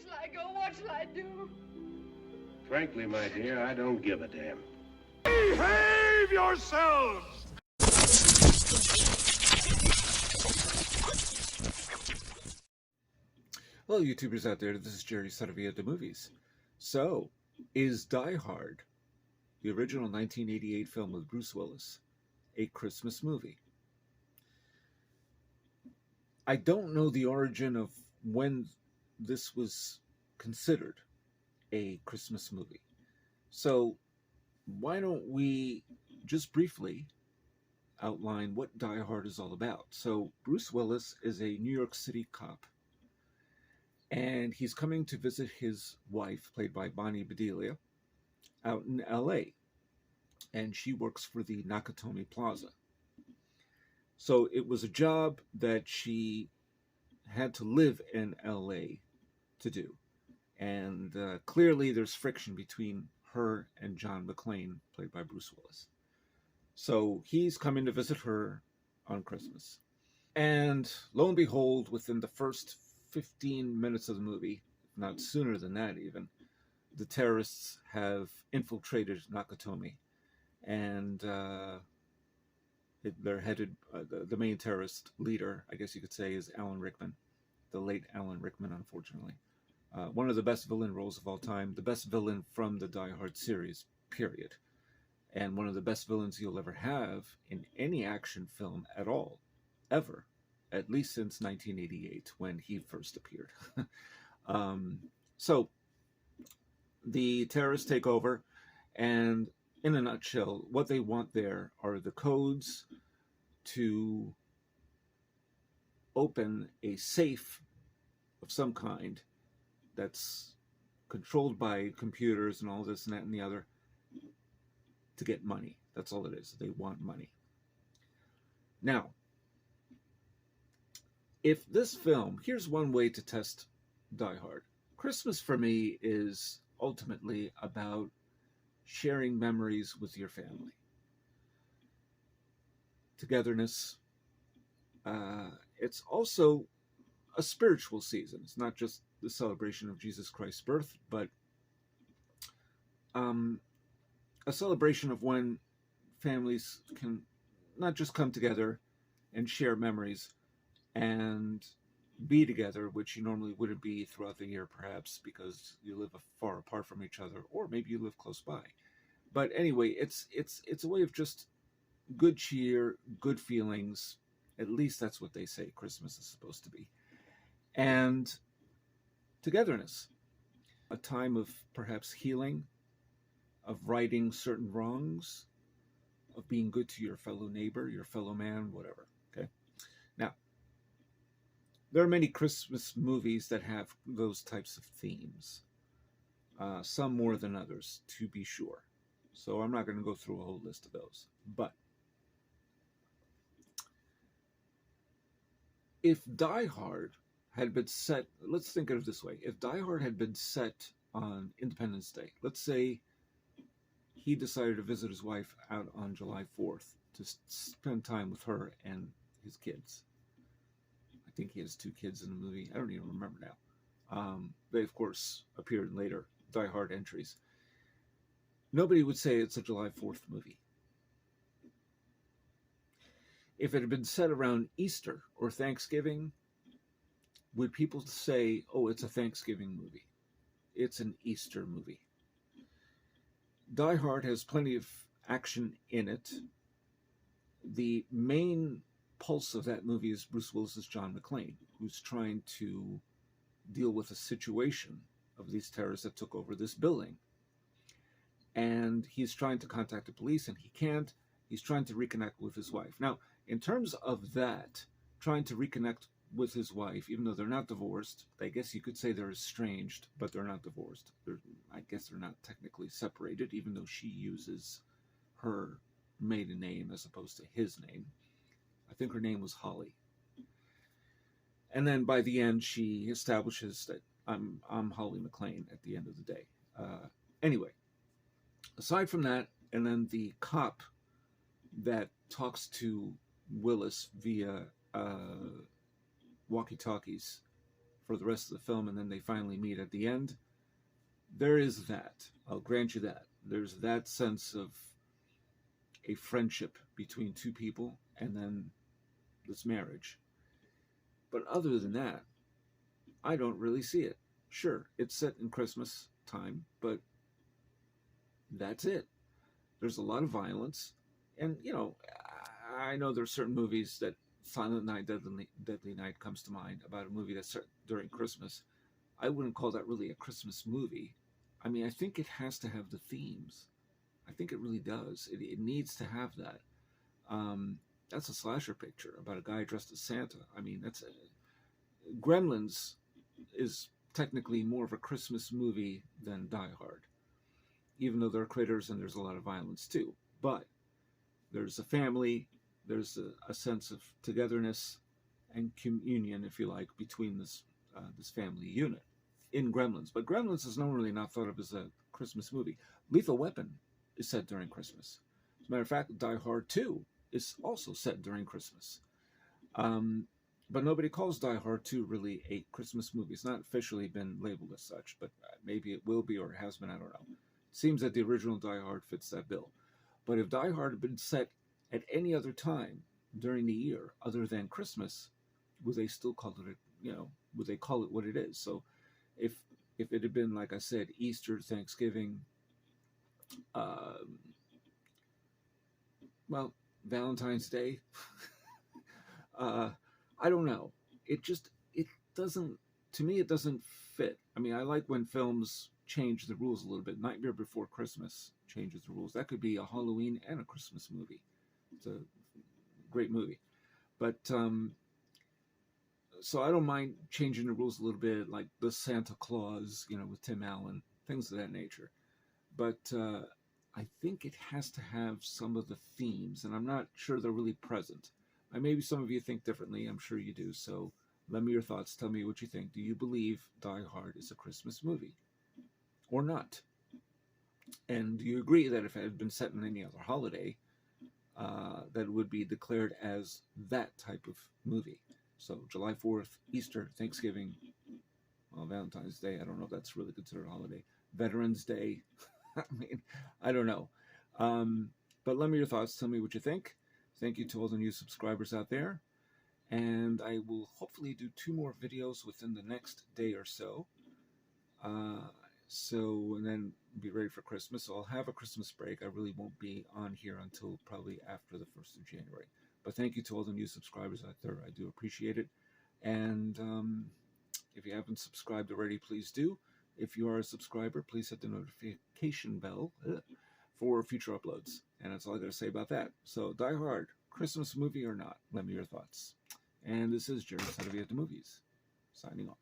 shall I go? What shall I do? Frankly, my dear, I don't give a damn. Behave yourselves! Hello, YouTubers out there. This is Jerry Saravia the Movies. So, is Die Hard, the original 1988 film with Bruce Willis, a Christmas movie? I don't know the origin of when this was considered a Christmas movie. So, why don't we just briefly outline what Die Hard is all about? So, Bruce Willis is a New York City cop, and he's coming to visit his wife, played by Bonnie Bedelia, out in LA, and she works for the Nakatomi Plaza. So it was a job that she had to live in LA to do, and clearly there's friction between her and John McClane, played by Bruce Willis. So he's coming to visit her on Christmas, and lo and behold, within the first 15 minutes of the movie, if not sooner than that even, the terrorists have infiltrated Nakatomi, and they're headed, the main terrorist leader, I guess you could say, is Alan Rickman, the late Alan Rickman, unfortunately. One of the best villain roles of all time, the best villain from the Die Hard series, period. And one of the best villains you'll ever have in any action film at all, ever, at least since 1988 when he first appeared. So the terrorists take over, and in a nutshell, what they want there are the codes to open a safe of some kind that's controlled by computers and all this and that and the other to get money. That's all it is. They want money. Now, if this film, here's one way to test Die Hard. Christmas for me is ultimately about sharing memories with your family. Togetherness. It's also a spiritual season. It's not just the celebration of Jesus Christ's birth, but a celebration of when families can not just come together and share memories and be together, which you normally wouldn't be throughout the year, perhaps because you live far apart from each other, or maybe you live close by. But anyway, it's a way of just good cheer, good feelings. At least that's what they say Christmas is supposed to be. And togetherness, a time of perhaps healing, of righting certain wrongs, of being good to your fellow neighbor, your fellow man, whatever. Okay. Now, there are many Christmas movies that have those types of themes, some more than others, to be sure. So I'm not going to go through a whole list of those. But if Die Hard had been set, let's think of it this way. If Die Hard had been set on Independence Day, let's say he decided to visit his wife out on July 4th to spend time with her and his kids. I think he has 2 kids in the movie. I don't even remember now. They, of course, appeared in later Die Hard entries. Nobody would say it's a July 4th movie. If it had been set around Easter or Thanksgiving, would people say, oh, it's a Thanksgiving movie? It's an Easter movie. Die Hard has plenty of action in it. The main pulse of that movie is Bruce Willis's John McClane, who's trying to deal with a situation of these terrorists that took over this building. And he's trying to contact the police, and he can't. He's trying to reconnect with his wife. Now, in terms of that, trying to reconnect with his wife, even though they're not divorced, I guess you could say they're estranged, but they're not divorced. I guess they're not technically separated, even though she uses her maiden name as opposed to his name. I think her name was Holly. And then by the end, she establishes that I'm Holly McClane at the end of the day. Anyway, aside from that, and then the cop that talks to Willis via walkie-talkies for the rest of the film, and then they finally meet at the end. There is that. I'll grant you that. There's that sense of a friendship between two people, and then this marriage. But other than that, I don't really see it. Sure, it's set in Christmas time, but that's it. There's a lot of violence. And, you know, I know there's certain movies that Silent Night, Deadly Night comes to mind, about a movie that's set during Christmas. I wouldn't call that really a Christmas movie. I mean, I think it has to have the themes. I think it really does. It needs to have that. That's a slasher picture about a guy dressed as Santa. I mean, Gremlins is technically more of a Christmas movie than Die Hard, even though there are critters and there's a lot of violence too. But there's a family, there's a sense of togetherness and communion, if you like, between this family unit in Gremlins. But Gremlins is normally not thought of as a Christmas movie. Lethal Weapon is set during Christmas. As a matter of fact, Die Hard 2 is also set during Christmas. But nobody calls Die Hard 2 really a Christmas movie. It's not officially been labeled as such, but maybe it will be or it has been, I don't know. It seems that the original Die Hard fits that bill. But if Die Hard had been set at any other time during the year other than Christmas, would they still call it, would they call it what it is? So if it had been, like I said, Easter, Thanksgiving, Valentine's Day, I don't know. It doesn't, to me, it doesn't fit. I mean, I like when films change the rules a little bit. Nightmare Before Christmas changes the rules. That could be a Halloween and a Christmas movie. It's a great movie. But, so I don't mind changing the rules a little bit, like the Santa Claus, with Tim Allen, things of that nature. But I think it has to have some of the themes, and I'm not sure they're really present. Maybe some of you think differently. I'm sure you do. So let me your thoughts. Tell me what you think. Do you believe Die Hard is a Christmas movie or not? And do you agree that if it had been set in any other holiday, that it would be declared as that type of movie? So July 4th, Easter, Thanksgiving, Valentine's Day. I don't know if that's really considered a holiday. Veterans Day. I mean, I don't know. But let me your thoughts. Tell me what you think. Thank you to all the new subscribers out there. And I will hopefully do 2 more videos within the next day or so. And then be ready for Christmas. So I'll have a Christmas break. I really won't be on here until probably after the 1st of January. But thank you to all the new subscribers out there. I do appreciate it. And if you haven't subscribed already, please do. If you are a subscriber, please hit the notification bell for future uploads. And that's all I got to say about that. So, Die Hard, Christmas movie or not? Let me your thoughts. And this is Jerry Saravia at the Movies, signing off.